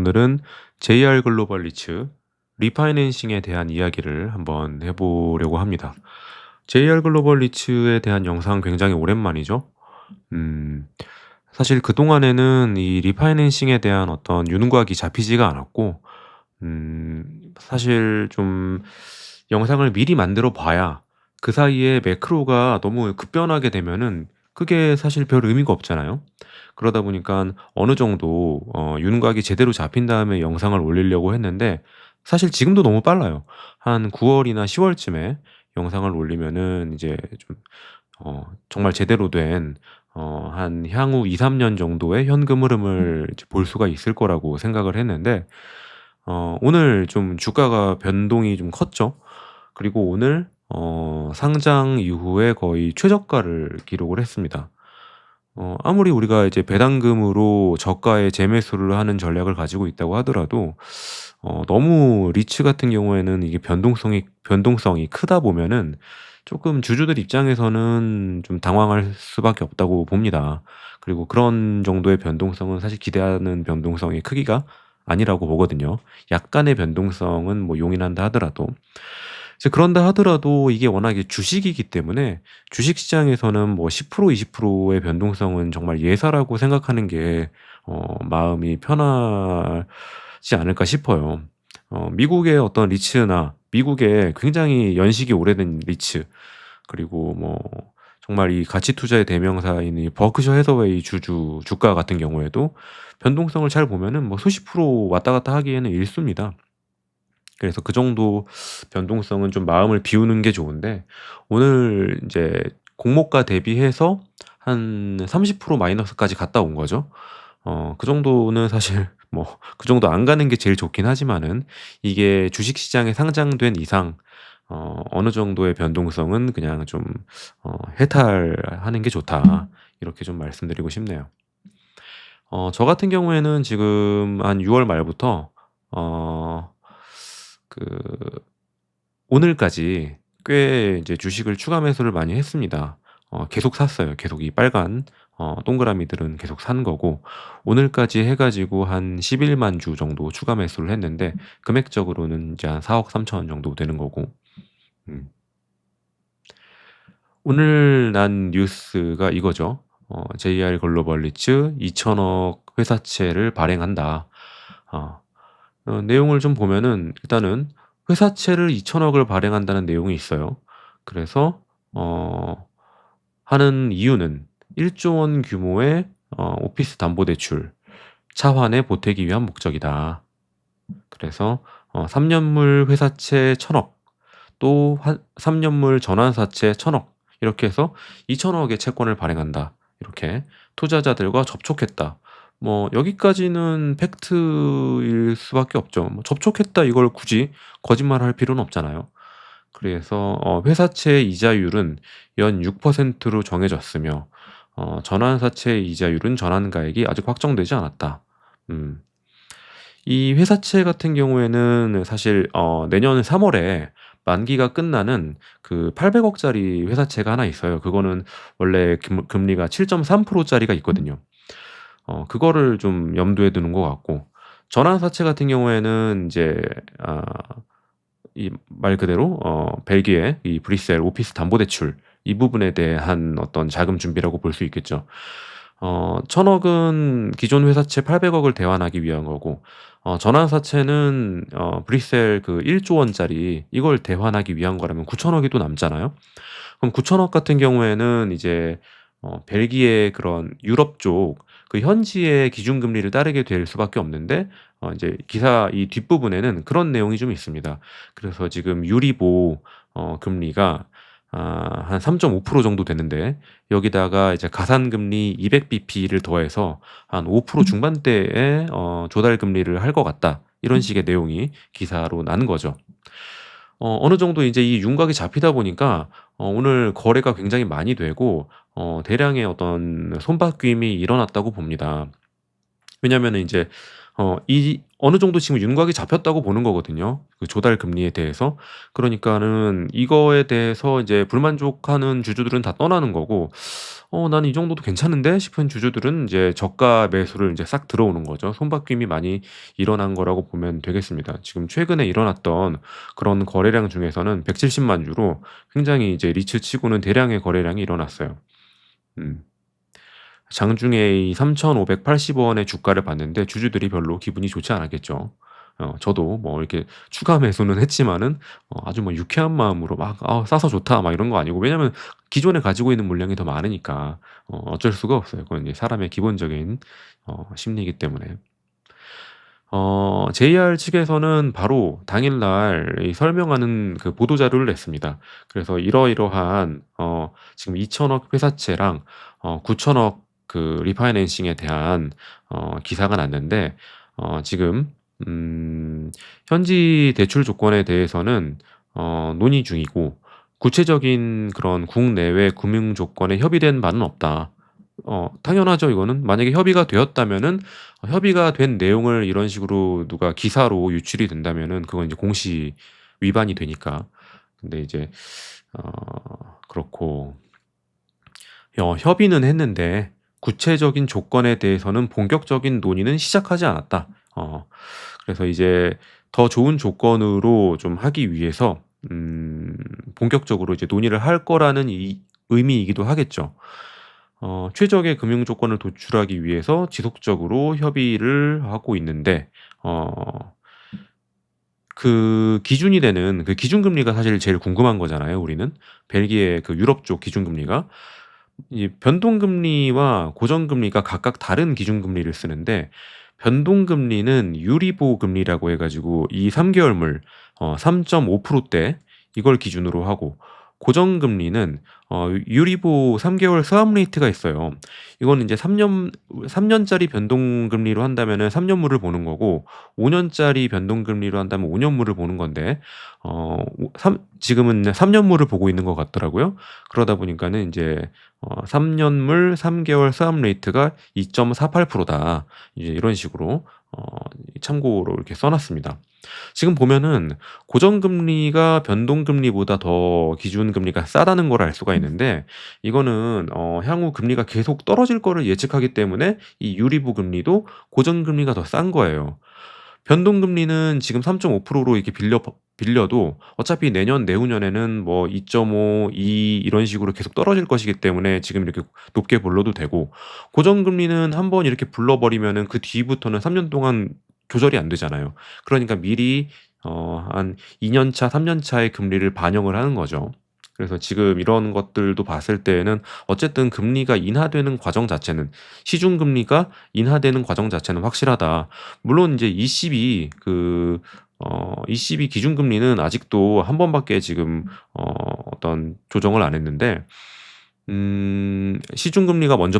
오늘은 JR 글로벌 리츠 리파이낸싱에 대한 이야기를 한번 해보려고 합니다. JR 글로벌 리츠에 대한 영상 굉장히 오랜만이죠. 음, 사실 그동안에는 이 리파이낸싱에 대한 어떤 윤곽이 잡히지가 않았고, 사실 좀 영상을 미리 만들어 봐야 그 사이에 매크로가 너무 급변하게 되면은 그게 사실 별 의미가 없잖아요. 그러다 보니까 어느 정도 윤곽이 제대로 잡힌 다음에 영상을 올리려고 했는데 사실 지금도 너무 빨라요. 한 9 월이나 10 월쯤에 영상을 올리면은 이제 좀 정말 제대로 된 한 향후 2-3년 정도의 현금 흐름을 이제 볼 수가 있을 거라고 생각을 했는데 오늘 좀 주가가 변동이 좀 컸죠. 그리고 오늘 상장 이후에 거의 최저가를 기록을 했습니다. 아무리 우리가 이제 배당금으로 저가에 재매수를 하는 전략을 가지고 있다고 하더라도 너무 리츠 같은 경우에는 이게 변동성이 크다 보면은 조금 주주들 입장에서는 좀 당황할 수밖에 없다고 봅니다. 그리고 그런 정도의 변동성은 사실 기대하는 변동성의 크기가 아니라고 보거든요. 약간의 변동성은 뭐 용인한다 하더라도. 이제 그런다 하더라도 이게 워낙에 주식이기 때문에 주식 시장에서는 뭐 10% 20%의 변동성은 정말 예사라고 생각하는 게 마음이 편하지 않을까 싶어요. 미국의 어떤 리츠나 미국의 굉장히 연식이 오래된 리츠, 그리고 뭐 정말 이 가치 투자의 대명사인 이 버크셔 해서웨이 주가 같은 경우에도 변동성을 잘 보면은 뭐 수십 프로 왔다 갔다 하기에는 일쑤입니다. 그래서 그 정도 변동성은 좀 마음을 비우는 게 좋은데, 오늘 이제 공모가 대비해서 한 30% 마이너스까지 갔다 온 거죠. 그 정도는 사실 뭐 그 정도 안 가는 게 제일 좋긴 하지만은 이게 주식 시장에 상장된 이상 어느 정도의 변동성은 그냥 좀 해탈하는 게 좋다. 이렇게 좀 말씀드리고 싶네요. 저 같은 경우에는 지금 한 6월 말부터 어 그 오늘까지 꽤 이제 주식을 추가 매수를 많이 했습니다. 계속 샀어요. 계속 이 빨간 동그라미들은 계속 산 거고, 오늘까지 해 가지고 한 11만 주 정도 추가 매수를 했는데 금액적으로는 이제 한 4억 3천 원 정도 되는 거고. 음. 오늘 난 뉴스가 이거죠. JR 글로벌 리츠 2천억 회사채를 발행한다. 어. 내용을 좀 보면은 일단은 회사채를 2천억을 발행한다는 내용이 있어요. 그래서 어 하는 이유는 1조 원 규모의 오피스 담보대출 차환에 보태기 위한 목적이다. 그래서 3 년물 회사채 1,000억, 또 3 년물 전환사채 1,000억, 이렇게 해서 2천억의 채권을 발행한다. 이렇게 투자자들과 접촉했다. 뭐 여기까지는 팩트일 수밖에 없죠. 뭐 접촉했다 이걸 굳이 거짓말할 필요는 없잖아요. 그래서 회사채 이자율은 연 6%로 정해졌으며 전환사채 이자율은 전환가액이 아직 확정되지 않았다. 음. 이 회사채 같은 경우에는 사실 내년 3 월에 만기가 끝나는 그 800억 짜리 회사채가 하나 있어요. 그거는 원래 금리가 7.3% 짜리가 있거든요. 그거를 좀 염두에 두는 것 같고, 전환사채 같은 경우에는 이제 아 이 말 그대로 벨기에 이 브뤼셀 오피스 담보대출, 이 부분에 대한 어떤 자금 준비라고 볼 수 있겠죠. 1,000억은 기존 회사채 800억을 대환하기 위한 거고, 전환사채는 브뤼셀 그 1조 원짜리 이걸 대환하기 위한 거라면 9천억이 또 남잖아요. 그럼 9천억 같은 경우에는 이제 벨기에 그런 유럽 쪽 그 현지의 기준금리를 따르게 될 수밖에 없는데, 이제 기사 이 뒷부분에는 그런 내용이 좀 있습니다. 그래서 지금 유리보 금리가 한 3.5% 정도 되는데, 여기다가 이제 가산금리 200 bp를 더해서 한 5% 중반대의 조달 금리를 할 것 같다. 이런 식의 내용이 기사로 난 거죠. 어느 정도 이제 이 윤곽이 잡히다 보니까 오늘 거래가 굉장히 많이 되고 대량의 어떤 손바뀜이 일어났다고 봅니다. 왜냐하면은 인제 이 어느 정도 지금 윤곽이 잡혔다고 보는 거거든요, 그 조달 금리에 대해서. 그러니까는 이거에 대해서 이제 불만족하는 주주들은 다 떠나는 거고 '나는 이 정도도 괜찮은데?' 싶은 주주들은 이제 저가 매수를 인제 싹 들어오는 거죠. 손바뀜이 많이 일어난 거라고 보면 되겠습니다. 지금 최근에 일어났던 그런 거래량 중에서는 170만 주로 굉장히 이제 리츠치고는 대량의 거래량이 일어났어요. 음. 장중에 이 3,580 원의 주가를 봤는데 주주들이 별로 기분이 좋지 않았겠죠. 저도 뭐 이렇게 추가 매수는 했지만은 아주 뭐 유쾌한 마음으로 막 '아 싸서 좋다.' 막 이런 거 아니고, 왜냐면 기존에 가지고 있는 물량이 더 많으니까 어쩔 수가 없어요. 그건 이제 사람의 기본적인 심리이기 때문에. JR 측에서는 바로 당일날 이 설명하는 그 보도 자료를 냈습니다. 그래서 이러이러한 지금 2,000억 회사채랑 9,000억 그 리파이낸싱에 대한 기사가 났는데, 지금 현지 대출 조건에 대해서는 논의 중이고, 구체적인 그런 국내외 금융 조건에 협의된 바는 없다. 당연하죠 이거는. 만약에 협의가 되었다면은 협의가 된 내용을 이런 식으로 누가 기사로 유출이 된다면은 그건 이제 공시 위반이 되니까. 근데 이제 그렇고 협의는 했는데 구체적인 조건에 대해서는 본격적인 논의는 시작하지 않았다. 그래서 이제 더 좋은 조건으로 좀 하기 위해서 본격적으로 이제 논의를 할 거라는 이 의미이기도 하겠죠. 최적의 금융 조건을 도출하기 위해서 지속적으로 협의를 하고 있는데, 그 기준이 되는 그 기준금리가 사실 제일 궁금한 거잖아요 우리는. 벨기에 그 유럽 쪽 기준금리가. 이 변동금리와 고정금리가 각각 다른 기준금리를 쓰는데, 변동금리는 유리보 금리라고 해 가지고 이 3 개월물 3.5%대 이걸 기준으로 하고, 고정금리는 유리보 3 개월 스왑 레이트가 있어요. 이거는 인제 3 년짜리 변동금리로 한다면은 3 년물을 보는 거고, 5 년짜리 변동금리로 한다면 5 년물을 보는 건데 오 삼 지금은 3 년물을 보고 있는 것 같더라고요. 그러다 보니까는 인제 3 년물 3 개월 스왑 레이트가 2.48%다. 이제 이런 식으로 어 참고로 이렇게 써 놨습니다. 지금 보면은 고정금리가 변동금리보다 더 기준금리가 싸다는 걸 알 수가 있는데, 이거는 향후 금리가 계속 떨어질 거를 예측하기 때문에 이 유리보 금리도 고정금리가 더 싼 거예요. 변동금리는 지금 3.5%로 이렇게 빌려도 어차피 내년 내후년에는 뭐 2.5, 2 이런 식으로 계속 떨어질 것이기 때문에 지금 이렇게 높게 불러도 되고, 고정금리는 한번 이렇게 불러 버리면은 그 뒤부터는 3년 동안 조절이 안 되잖아요. 그러니까 미리 한 2년 차, 3년 차의 금리를 반영을 하는 거죠. 그래서 지금 이런 것들도 봤을 때에는 어쨌든 금리가 인하되는 과정 자체는, 시중금리가 인하되는 과정 자체는 확실하다. 물론 인제 ECB 기준금리는 아직도 한 번밖에 지금 어떤 조정을 안 했는데, 시중금리가 먼저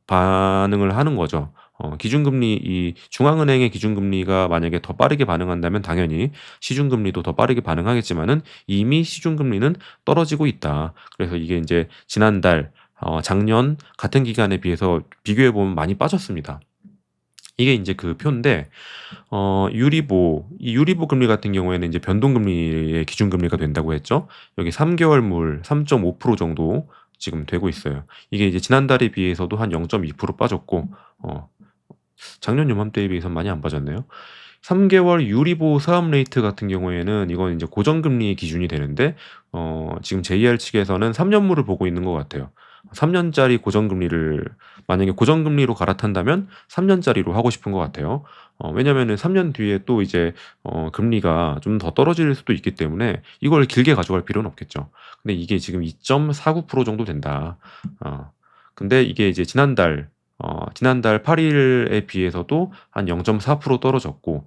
반응을 하는 거죠. 기준금리, 이 중앙은행의 기준금리가 만약에 더 빠르게 반응한다면 당연히 시중금리도 더 빠르게 반응하겠지만은 이미 시중금리는 떨어지고 있다. 그래서 이게 인제 지난달 작년 같은 기간에 비해서 비교해 보면 많이 빠졌습니다. 이게 인제 그 표인데, 이 유리보 금리 같은 경우에는 이제 변동금리의 기준금리가 된다고 했죠. 여기 3 개월물 3.5% 정도 지금 되고 있어요. 이게 이제 지난달에 비해서도 한 0.2% 빠졌고, 어 작년 요맘때에 비해서는 많이 안 빠졌네요. 3 개월 유리보 스왑 레이트 같은 경우에는 이건 인제 고정금리의 기준이 되는데, 지금 JR 측에서는 3 년물을 보고 있는 것 같아요. 3 년짜리 고정금리를, 만약에 고정금리로 갈아탄다면 3 년짜리로 하고 싶은 것 같아요. 왜냐면은 3년 뒤에 또 이제 금리가 좀 더 떨어질 수도 있기 때문에 이걸 길게 가져갈 필요는 없겠죠. 근데 이게 지금 2.49% 정도 된다. 근데 이게 이제 지난달 8 일에 비해서도 한 0.4% 떨어졌고,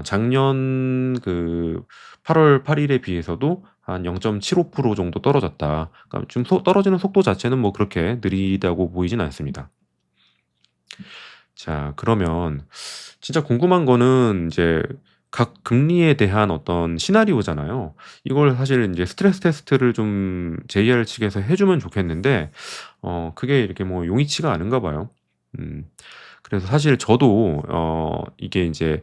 작년 그 8월 8 일에 비해서도 한 0.75% 정도 떨어졌다. 그러니까 좀 떨어지는 속도 자체는 뭐 그렇게 느리다고 보이진 않습니다. 자, 그러면 진짜 궁금한 거는 이제 각 금리에 대한 어떤 시나리오잖아요. 이걸 사실 인제 스트레스 테스트를 좀 JR 측에서 해 주면 좋겠는데 그게 이렇게 뭐 용이치가 않은가 봐요. 음. 그래서 사실 저도 이게 인제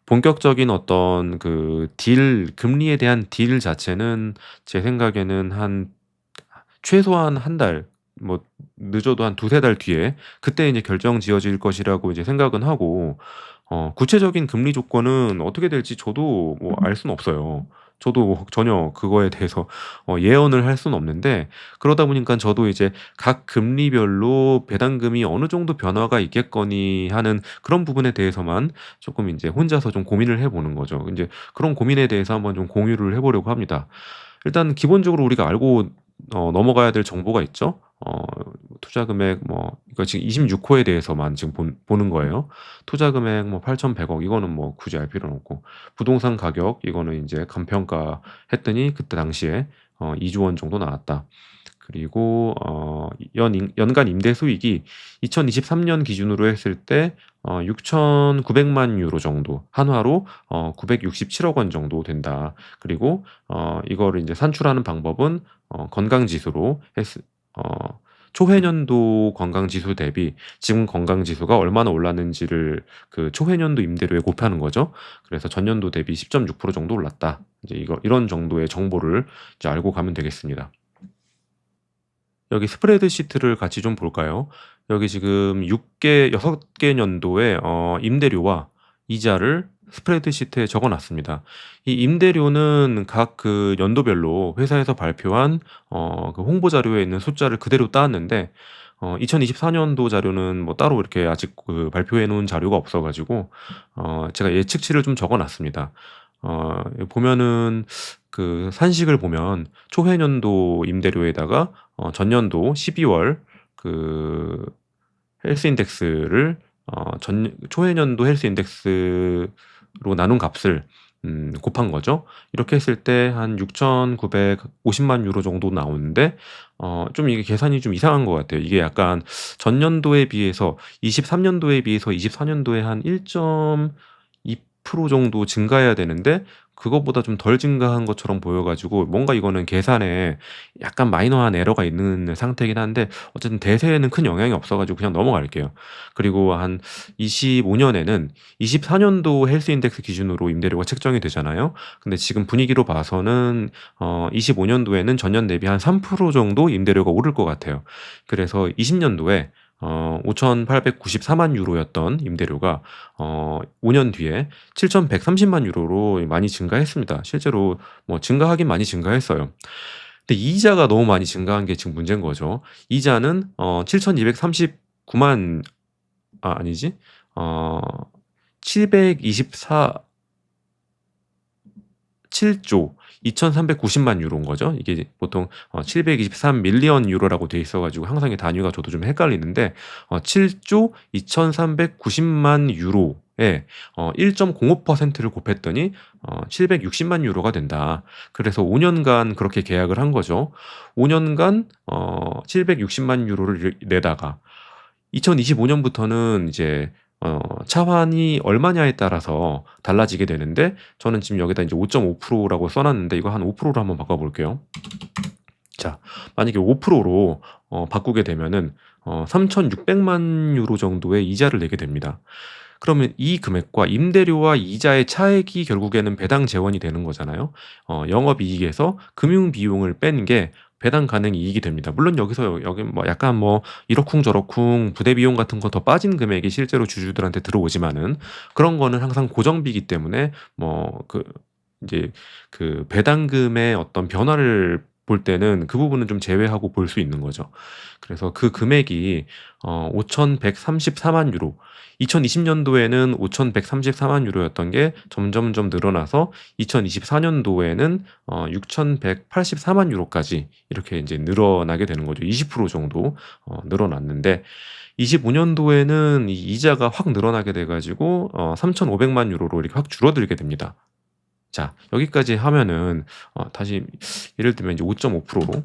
본격적인 어떤 그 딜 금리에 대한 딜 자체는 제 생각에는 한 최소한 한 달, 뭐 늦어도 한 두세 달 뒤에 그때 이제 결정지어질 것이라고 이제 생각은 하고, 구체적인 금리 조건은 어떻게 될지 저도 뭐 알 수는 없어요. 저도 전혀 그거에 대해서 예언을 할 수는 없는데, 그러다 보니까 저도 이제 각 금리별로 배당금이 어느 정도 변화가 있겠거니 하는 그런 부분에 대해서만 조금 인제 혼자서 좀 고민을 해 보는 거죠. 인제 그런 고민에 대해서 한번 좀 공유를 해 보려고 합니다. 일단 기본적으로 우리가 알고 넘어가야 될 정보가 있죠. 투자 금액, 뭐 이거 지금 26 호에 대해서만 지금 보는 거예요. 투자 금액 뭐 8,100억, 이거는 뭐 굳이 알 필요는 없고, 부동산 가격 이거는 인제 간평가 했더니 그때 당시에 2조 원 정도 나왔다. 그리고 연간 임대 수익이 2023년 기준으로 했을 때 6,900만 유로 정도, 한화로 967억 원 정도 된다. 그리고 이거를 인제 산출하는 방법은 건강 지수로 초회년도 건강 지수 대비 지금 건강 지수가 얼마나 올랐는지를 그 초회년도 임대료에 곱하는 거죠. 그래서 전년도 대비 10.6% 정도 올랐다. 이제 이런 정도의 정보를 이제 알고 가면 되겠습니다. 여기 스프레드 시트를 같이 좀 볼까요? 여기 지금 6 개 년도의 임대료와 이자를 스프레드 시트에 적어 놨습니다. 이 임대료는 각 그 연도별로 회사에서 발표한 그 홍보 자료에 있는 숫자를 그대로 따왔는데, 2024 년도 자료는 뭐 따로 이렇게 아직 그 발표해 놓은 자료가 없어 가지고 제가 예측치를 좀 적어 놨습니다. 보면은 그 산식을 보면 초회년도 임대료에다가 전년도 12월 그 헬스 인덱스를 전 초회년도 헬스 인덱스로 나눈 값을 곱한 거죠. 이렇게 했을 때 한 6,950만 유로 정도 나오는데, 좀 이게 계산이 좀 이상한 것 같아요. 이게 약간 전년도에 비해서 23년도에 비해서 24년도에 한 1.2% 정도 증가해야 되는데, 그것보다 좀 덜 증가한 것처럼 보여 가지고 뭔가 이거는 계산에 약간 마이너한 에러가 있는 상태이긴 한데, 어쨌든 대세에는 큰 영향이 없어 가지고 그냥 넘어갈게요. 그리고 한 25 년에는 24 년도 헬스 인덱스 기준으로 임대료가 책정이 되잖아요. 근데 지금 분위기로 봐서는 25 년도에는 전년 대비 한 3% 정도 임대료가 오를 것 같아요. 그래서 20 년도에 5,894만 유로였던 임대료가 5년 뒤에 7,130만 유로로 많이 증가했습니다. 실제로 뭐 증가하긴 많이 증가했어요. 근데 이자가 너무 많이 증가한 게 지금 문제인 거죠. 이자는 7,239만, 아니지. 어 724 7조 2,390만 유로인 거죠. 이게 보통 723 밀리언 유로라고 돼 있어 가지고 항상 이 단위가 저도 좀 헷갈리는데, 7조 2,390만 유로에 1.05%를 곱했더니 760만 유로가 된다. 그래서 5 년간 그렇게 계약을 한 거죠. 5 년간 760만 유로를 내다가 2025 년부터는 이제 차환이 얼마냐에 따라서 달라지게 되는데, 저는 지금 여기다 이제 5.5%라고 써 놨는데 이거 한 5%로 한번 바꿔 볼게요. 자, 만약에 5%로 바꾸게 되면은 3,600만 유로 정도의 이자를 내게 됩니다. 그러면 이 금액과 임대료와 이자의 차액이 결국에는 배당 재원이 되는 거잖아요. 영업이익에서 금융 비용을 뺀 게 배당 가능 이익이 됩니다. 물론 여기 뭐 약간 뭐 이러쿵저러쿵 부대 비용 같은 거 더 빠진 금액이 실제로 주주들한테 들어오지만은, 그런 거는 항상 고정비이기 때문에 뭐 이제 그 배당금의 어떤 변화를 볼 때는 그 부분은 좀 제외하고 볼 수 있는 거죠. 그래서 그 금액이 5,134만 유로, 2020 년도에는 5,134만 유로였던 게 점점점 늘어나서 2024 년도에는 6,184만 유로까지 이렇게 인제 늘어나게 되는 거죠. 20% 정도 늘어났는데, 25 년도에는 이 이자가 확 늘어나게 돼 가지고 3,500만 유로로 이렇게 확 줄어들게 됩니다. 자, 여기까지 하면은 다시 예를 들면 이제 5.5%로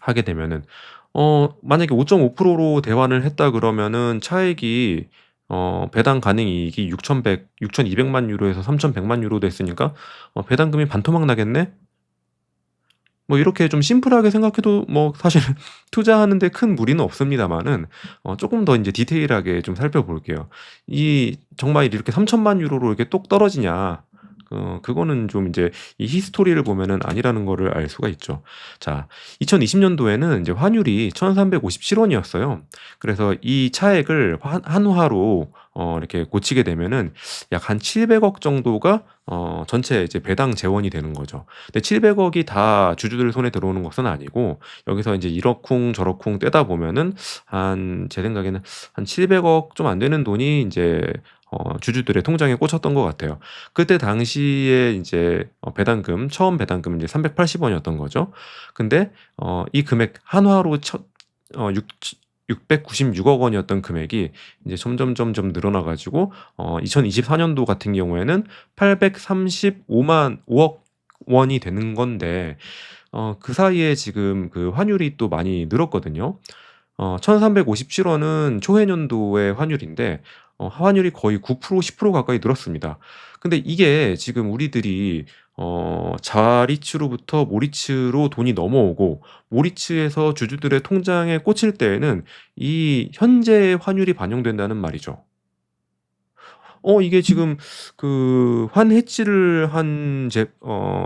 하게 되면은, 만약에 5.5%로 대환을 했다 그러면은 차액이 배당 가능 이익이 6,200만 유로에서 3,100만 유로 됐으니까 배당금이 반토막 나겠네? 뭐 이렇게 좀 심플하게 생각해도 뭐 사실 투자하는 데 큰 무리는 없습니다마는 쪼끔 더 인제 디테일하게 좀 살펴볼게요. 이 정말 이렇게 3,000,000 유로로 이렇게 뚝 떨어지냐? 그거는 좀 인제 이 히스토리를 보면은 아니라는 거를 알 수가 있죠. 자, 2020 년도에는 인제 환율이 1,357 원이었어요. 그래서 이 차액을 한화로 이렇게 고치게 되면은 약 한 700억 정도가 전체 이제 배당 재원이 되는 거죠. 근데 700억이 다 주주들 손에 들어오는 것은 아니고 여기서 인제 이러쿵 저러쿵 떼다 보면은 제 생각에는 한 700억 좀 안 되는 돈이 인제 주주들의 통장에 꽂혔던 것 같아요. 그때 당시에 인제 배당금 처음 배당금이 이제 380 원이었던 거죠. 근데 이 금액 한화로 첫 어 육 696억 원이었던 금액이 이제 점점 늘어나 가지고 2024 년도 같은 경우에는 835만 5억 원이 되는 건데 그 사이에 지금 그 환율이 또 많이 늘었거든요. 1,357 원은 초해년도의 환율인데 환율이 거의 9% 10% 가까이 늘었습니다. 근데 이게 지금 우리들이 자리츠로부터 모리츠로 돈이 넘어오고 모리츠에서 주주들의 통장에 꽂힐 때에는 이 현재의 환율이 반영된다는 말이죠. 이게 지금 그 환해지를 한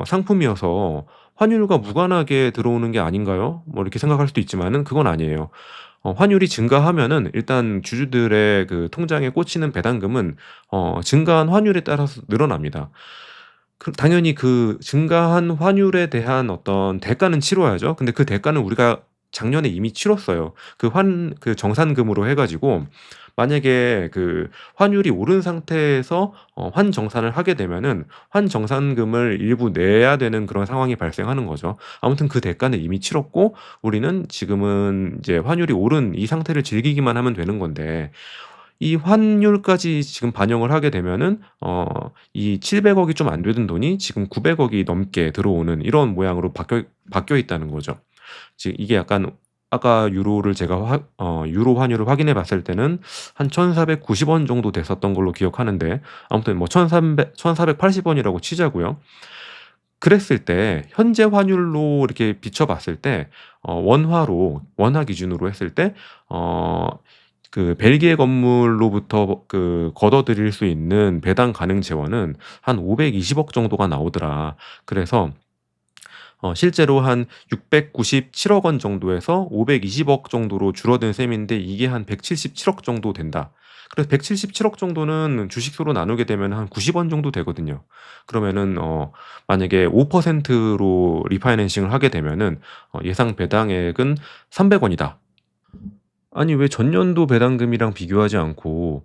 상품이어서 '환율과 무관하게 들어오는 게 아닌가요?' 뭐 이렇게 생각할 수도 있지만은 그건 아니에요. 환율이 증가하면은 일단 주주들의 그 통장에 꽂히는 배당금은 증가한 환율에 따라서 늘어납니다. 당연히 그 증가한 환율에 대한 어떤 대가는 치러야죠. 근데 그 대가는 우리가 작년에 이미 치렀어요. 그 정산금으로 해 가지고 만약에 그 환율이 오른 상태에서 환정산을 하게 되면은 환정산금을 일부 내야 되는 그런 상황이 발생하는 거죠. 아무튼 그 대가는 이미 치렀고 우리는 지금은 이제 환율이 오른 이 상태를 즐기기만 하면 되는 건데 이 환율까지 지금 반영을 하게 되면은 이 700억이 좀 안 되는 돈이 지금 900억이 넘게 들어오는 이런 모양으로 바뀌어 있다는 거죠. 지금 이게 약간 아까 유로를 제가 유로 환율을 확인해 봤을 때는 한 1,490원 정도 됐었던 걸로 기억하는데 아무튼 뭐 1,480 원이라고 치자고요. 그랬을 때 현재 환율로 이렇게 비춰 봤을 때 원화 기준으로 했을 때 그 벨기에 건물로부터 그 걷어들일 수 있는 배당 가능 재원은 한 520억 정도가 나오더라. 그래서 실제로 한 697억 원 정도에서 520억 정도로 줄어든 셈인데 이게 한 177억 정도 된다. 그래서 177억 정도는 주식수로 나누게 되면 한 90원 정도 되거든요. 그러면은 만약에 5%로 리파이낸싱을 하게 되면은 예상 배당액은 300 원이다. 아니 왜 전년도 배당금이랑 비교하지 않고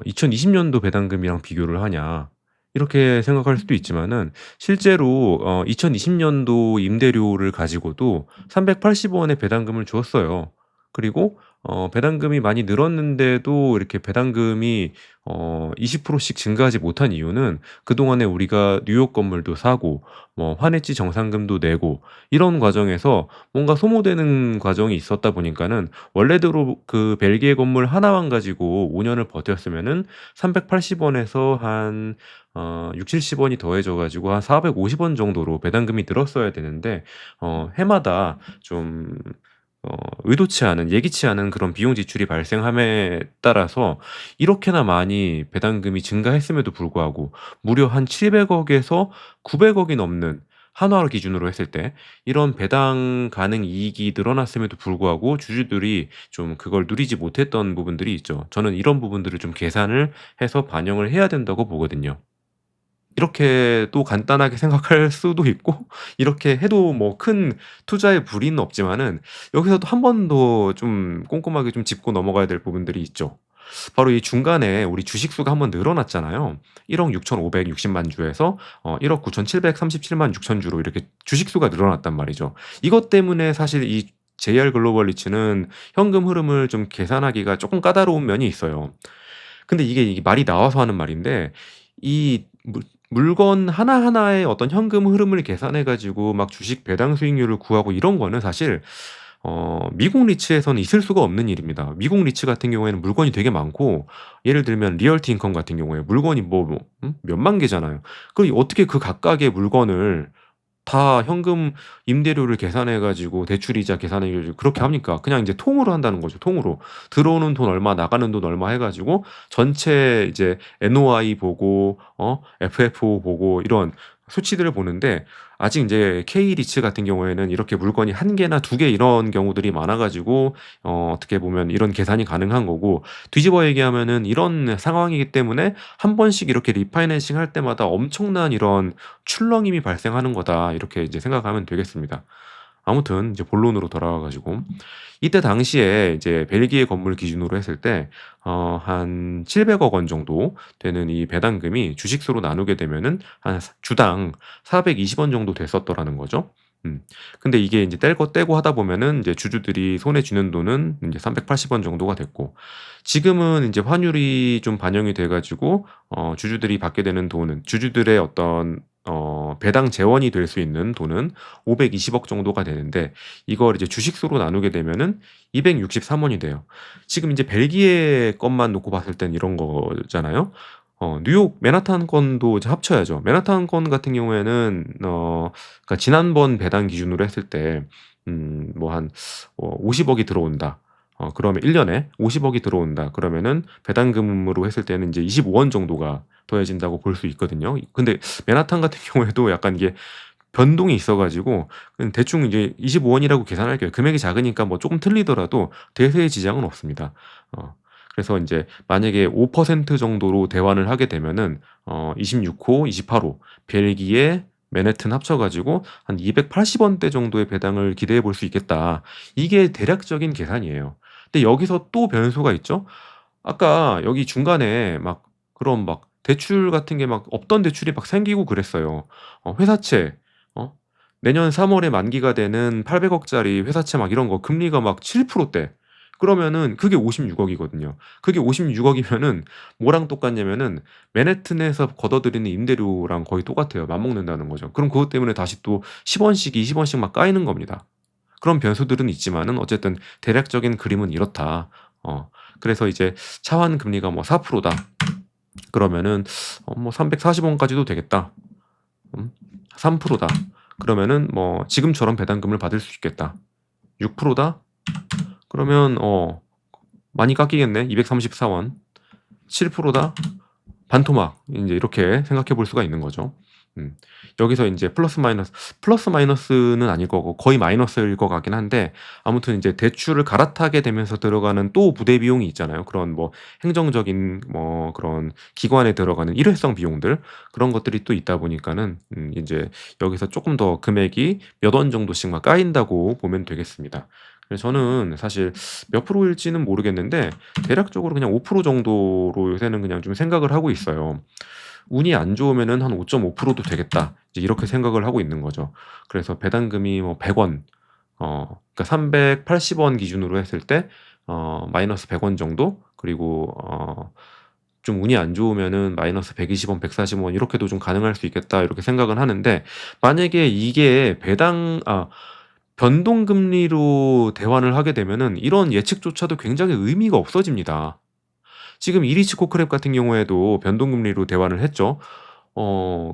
2020 년도 배당금이랑 비교를 하냐. 이렇게 생각할 수도 있지만은 실제로 2020 년도 임대료를 가지고도 380 원의 배당금을 줬어요. 그리고 배당금이 많이 늘었는데도 이렇게 배당금이 20%씩 증가하지 못한 이유는 그동안에 우리가 뉴욕 건물도 사고 뭐 환해지 정산금도 내고 이런 과정에서 뭔가 소모되는 과정이 있었다 보니까는 원래대로 그 벨기에 건물 하나만 가지고 5 년을 버텼으면은 380 원에서 한 60-70 원이 더해져 가지고 한 450원 정도로 배당금이 늘었어야 되는데 해마다 좀 의도치 않은 예기치 않은 그런 비용 지출이 발생함에 따라서 이렇게나 많이 배당금이 증가했음에도 불구하고 무려 한 700억 에서 900억이 넘는 한화 기준으로 했을 때 이런 배당 가능 이익이 늘어났음에도 불구하고 주주들이 좀 그걸 누리지 못했던 부분들이 있죠. 저는 이런 부분들을 좀 계산을 해서 반영을 해야 된다고 보거든요. 이렇게 또 간단하게 생각할 수도 있고 이렇게 해도 뭐 큰 투자에 무리는 없지만은 여기서도 한 번 더 좀 꼼꼼하게 좀 짚고 넘어가야 될 부분들이 있죠. 바로 이 중간에 우리 주식수가 한번 늘어났잖아요. 1억 6,560만 주에서 1억 9,737만 6천 주로 이렇게 주식수가 늘어났단 말이죠. 이것 때문에 사실 이 JR 글로벌 리츠는 현금 흐름을 좀 계산하기가 쪼끔 까다로운 면이 있어요. 근데 이게 말이 나와서 하는 말인데 이 물건 하나하나의 어떤 현금 흐름을 계산해 가지고 막 주식 배당 수익률을 구하고 이런 거는 사실 미국 리츠에서는 있을 수가 없는 일입니다. 미국 리츠 같은 경우에는 물건이 되게 많고 예를 들면 리얼티 인컴 같은 경우에 물건이 몇만 개잖아요. 어떻게 그 각각의 물건을 다 현금 임대료를 계산해 가지고 대출이자 계산해 가지고 그렇게 합니까? 그냥 이제 통으로 한다는 거죠, 통으로. 들어오는 돈 얼마 나가는 돈 얼마 해 가지고 전체 이제 NOI 보고 FFO 보고 이런 수치들을 보는데, 아직 인제 K리츠 같은 경우에는 이렇게 물건이 1 개나 2개 이런 경우들이 많아 가지고 어떻게 보면 이런 계산이 가능한 거고, 뒤집어 얘기하면은 이런 상황이기 때문에 한 번씩 이렇게 리파이낸싱 할 때마다 엄청난 이런 출렁임이 발생하는 거다, 이렇게 이제 생각하면 되겠습니다. 아무튼 이제 본론으로 돌아와 가지고, 이때 당시에 이제 벨기에 건물 기준으로 했을 때 한 700억 원 정도 되는 이 배당금이 주식수로 나누게 되면은 한 주당 420원 정도 됐었더라는 거죠. 음. 근데 이게 인제 뗄 거 떼고 하다 보면은 인제 주주들이 손에 쥐는 돈은 인제 380원 정도가 됐고, 지금은 인제 환율이 좀 반영이 돼 가지고 주주들이 받게 되는 돈은, 주주들의 어떤 배당 재원이 될 수 있는 돈은 520억 정도가 되는데, 이걸 이제 주식수로 나누게 되면은 263 원이 돼요. 지금 인제 벨기에 것만 놓고 봤을 땐 이런 거잖아요. 뉴욕 맨하탄 건도 이제 합쳐야죠. 맨하탄 건 같은 경우에는 그러니까 지난번 배당 기준으로 했을 때 뭐 한 50 억이 들어온다. 그러면 1 년에 50 억이 들어온다. 그러면은 배당금으로 했을 때는 인제 25원 정도가 더해진다고 볼 수 있거든요. 근데 맨하탄 같은 경우에도 약간 이게 변동이 있어 가지고 그냥 대충 이제 25 원이라고 계산할게요. 금액이 작으니까 뭐 쪼금 틀리더라도 대세의 지장은 없습니다. 어 그래서 인제 만약에 5% 정도로 대환을 하게 되면은 26 호, 28호 벨기에, 맨해튼 합쳐 가지고 한 280 원대 정도의 배당을 기대해 볼 수 있겠다. 이게 대략적인 계산이에요. 근데 여기서 또 변수가 있죠. 아까 여기 중간에 막 그런 막 대출 같은 게 막 없던 대출이 막 생기고 그랬어요. 회사채, 어 내년 3 월에 만기가 되는 800 억짜리 회사채 막 이런 거 금리가 막 7% 대. 그러면은 그게 56 억이거든요. 그게 56 억이면은 뭐랑 똑같냐면은 맨해튼에서 걷어들이는 임대료랑 거의 똑같아요. 맞먹는다는 거죠. 그럼 그것 때문에 다시 또 10 원씩 20 원씩 막 까이는 겁니다. 그런 변수들은 있지만은 어쨌든 대략적인 그림은 이렇다. 그래서 이제 차환 금리가 뭐 4%다. 그러면은 뭐 340 원까지도 되겠다. 3%다. 그러면은 뭐 지금처럼 배당금을 받을 수 있겠다. 6%다. 그러면 많이 깎이겠네. 234 원. 7%다. 반토막. 인제 이렇게 생각해 볼 수가 있는 거죠. 음. 여기서 인제 플러스 마이너스는 아닐 거고 거의 마이너스일 것 같긴 한데, 아무튼 인제 대출을 갈아타게 되면서 들어가는 또 부대 비용이 있잖아요. 그런 뭐 행정적인 뭐 그런 기관에 들어가는 일회성 비용들, 그런 것들이 또 있다 보니까는 인제 여기서 쪼끔 더 금액이 몇 원 정도씩 막 까인다고 보면 되겠습니다. 그래서 저는 사실 몇 프로일지는 모르겠는데 대략적으로 그냥 5% 정도로 요새는 그냥 좀 생각을 하고 있어요. 운이 안 좋으면은 한 5.5%도 되겠다, 이제 이렇게 생각을 하고 있는 거죠. 그래서 배당금이 뭐 100 원, 그러니까 380원 기준으로 했을 때 마이너스 100원 정도, 그리고 좀 운이 안 좋으면은 마이너스 120 원, 140원 이렇게도 좀 가능할 수 있겠다, 이렇게 생각은 하는데, 만약에 이게 변동금리로 대환을 하게 되면은 이런 예측조차도 굉장히 의미가 없어집니다. 지금 이리치 코크랩 같은 경우에도 변동금리로 대환을 했죠.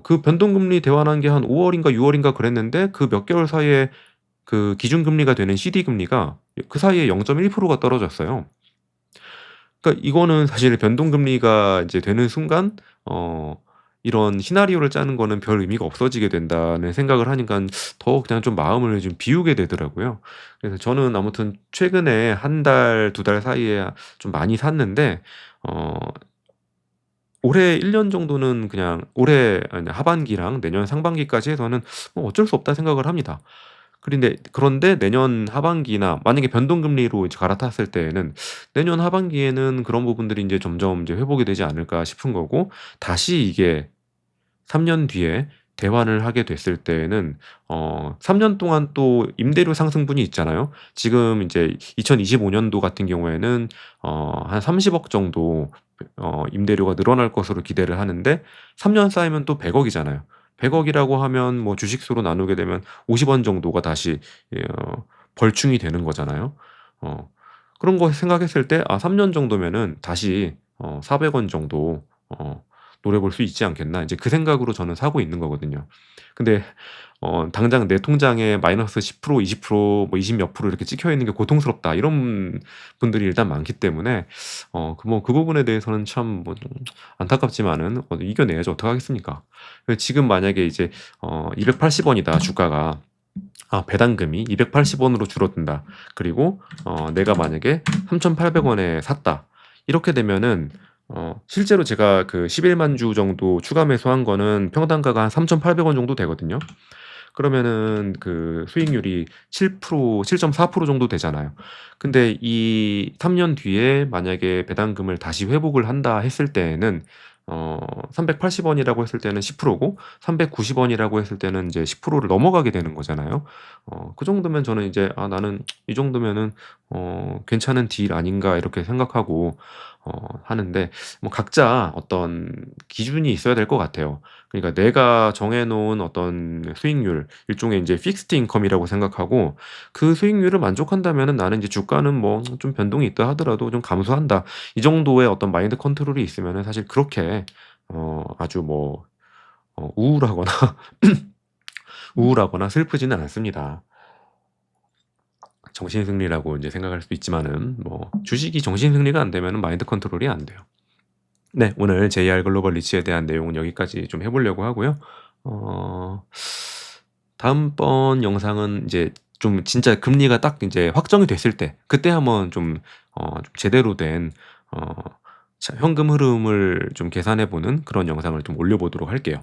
그 변동금리 대환한 게 한 5 월인가 6 월인가 그랬는데, 그 몇 개월 사이에 그 기준금리가 되는 CD 금리가 그 사이에 0.1%가 떨어졌어요. 그러니까 이거는 사실 변동금리가 이제 되는 순간 이런 시나리오를 짜는 거는 별 의미가 없어지게 된다는 생각을 하니깐 더 그냥 좀 마음을 좀 비우게 되더라고요. 그래서 저는 아무튼 최근에 한 달, 2달 사이에 좀 많이 샀는데 어 올해 1년 정도는 그냥 올해 아니 하반기랑 내년 상반기까지 해서는 뭐 어쩔 수 없다 생각을 합니다. 그런데 내년 하반기나 만약에 변동금리로 이제 갈아탔을 때에는 내년 하반기에는 그런 부분들이 인제 점점 이제 회복이 되지 않을까 싶은 거고, 다시 이게 3년 뒤에 대환을 하게 됐을 때에는 3년 동안 또 임대료 상승분이 있잖아요. 지금 인제 2025 년도 같은 경우에는 한 30억 정도 임대료가 늘어날 것으로 기대를 하는데, 3년 쌓이면 또 100 억이잖아요. 100 억이라고 하면 뭐 주식수로 나누게 되면 50원 정도가 다시 벌충이 되는 거잖아요. 어 그런 거 생각했을 때 3년 정도면은 다시 400원 정도 노려볼 수 있지 않겠나 이제 그 생각으로 저는 사고 있는 거거든요. 근데 당장 내 통장에 마이너스 10% 20%뭐 20 몇 프로 이렇게 찍혀 있는 게 고통스럽다 이런 분들이 일단 많기 때문에 그 부분에 대해서는 참 뭐 좀 안타깝지만은 이겨내야지 어떡하겠습니까. 지금 만약에 이제 280 원이다 주가가. 배당금이 280 원으로 줄어든다. 그리고 내가 만약에 3,800 원에 샀다. 이렇게 되면은 실제로 제가 그 11만 주 정도 추가 매수한 거는 평단가가 한 3,800원 정도 되거든요. 그러면은 그 수익률이 7%, 7.4% 정도 되잖아요. 근데 이 3년 뒤에 만약에 배당금을 다시 회복을 한다 했을 때에는 380 원이라고 했을 때는 10%고 390 원이라고 했을 때는 이제 10%를 넘어가게 되는 거잖아요. 그 정도면 저는 이제 '아 나는 이 정도면은 괜찮은 딜 아닌가.' 이렇게 생각하고 하는데 뭐 각자 어떤 기준이 있어야 될 것 같아요. 그러니까 내가 정해 놓은 어떤 수익률 일종의 인제 픽스드 인컴이라고 생각하고 그 수익률을 만족한다면은 '나는 이제 주가는 뭐 좀 변동이 있다 하더라도 좀 감수한다.' 이 정도의 어떤 마인드 컨트롤이 있으면은 사실 그렇게 아주 뭐 우울하거나 우울하거나 슬프지는 않습니다. 정신 승리라고 인제 생각할 수도 있지만은 뭐 주식이 정신 승리가 안 되면은 마인드 컨트롤이 안 돼요. 네. 오늘 JR 글로벌 리츠에 대한 내용은 여기까지 좀 해 보려고 하고요. 어 다음번 영상은 이제 좀 진짜 금리가 딱 인제 확정이 됐을 때 그때 한번 좀 제대로 된 어 현금 흐름을 좀 계산해 보는 그런 영상을 좀 올려 보도록 할게요.